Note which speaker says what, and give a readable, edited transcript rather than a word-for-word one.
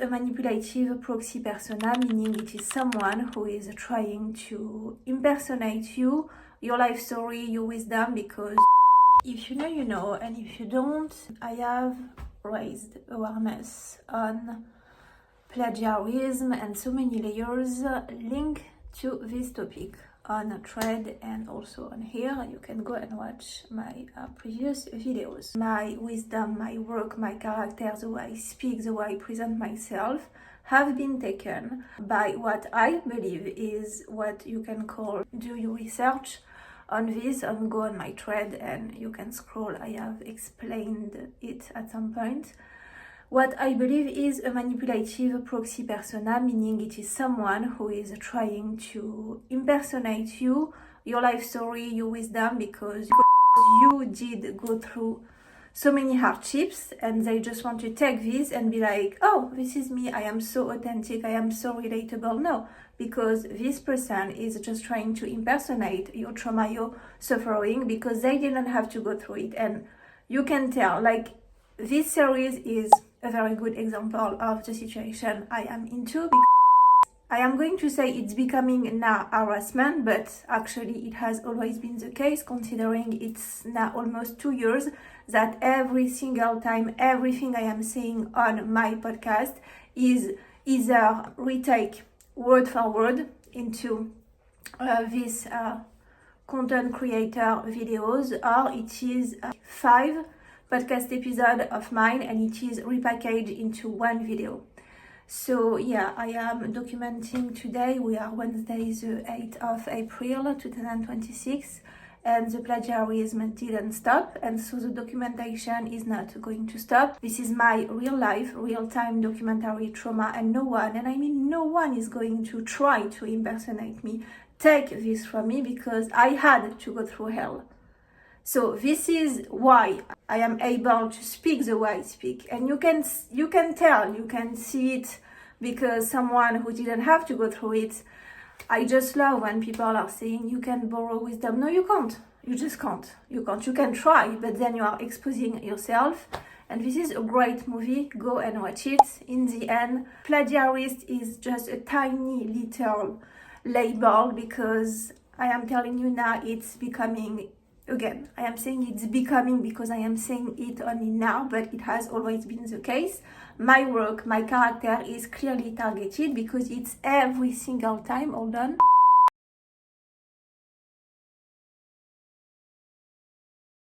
Speaker 1: a manipulative proxy persona, meaning it is someone who is trying to impersonate you, your life story, your wisdom, because if you know, you know, and if you don't, I have raised awareness on plagiarism and so many layers linked to this topic on a thread and also on here. You can go and watch my previous videos. My wisdom, my work, my character, the way I speak, the way I present myself have been taken by what I believe is what you can call do your research on this, and go on my thread and you can scroll. I have explained it at some point. What I believe is a manipulative proxy persona, meaning it is someone who is trying to impersonate you, your life story, your wisdom, because you did go through so many hardships and they just want to take this and be like, oh, this is me, I am so authentic, I am so relatable. No, because this person is just trying to impersonate your trauma, your suffering, because they didn't have to go through it. And you can tell, like, this series is a very good example of the situation I am into. I am going to say it's becoming now harassment, but actually it has always been the case, considering it's now almost 2 years that every single time everything I am saying on my podcast is either retake word for word into this content creator videos, or it is 5 podcast episode of mine and it is repackaged into one video. So yeah, I am documenting today. We are Wednesday the 8th of April 2026 and the plagiarism didn't stop, and so the documentation is not going to stop. This is my real life, real-time documentary trauma, and no one, and I mean no one, is going to try to impersonate me, take this from me, because I had to go through hell. So this is why I am able to speak the way I speak, and you can tell, you can see it, because someone who didn't have to go through it. I just love when people are saying you can borrow wisdom. No, you can't. You just can't. You can't. You can try, but then you are exposing yourself. And this is a great movie. Go and watch it. In the end, plagiarist is just a tiny little label, because I am telling you now it's becoming. Again, I am saying it's becoming because I am saying it only now, but it has always been the case. My work, my character is clearly targeted because it's every single time. Hold on.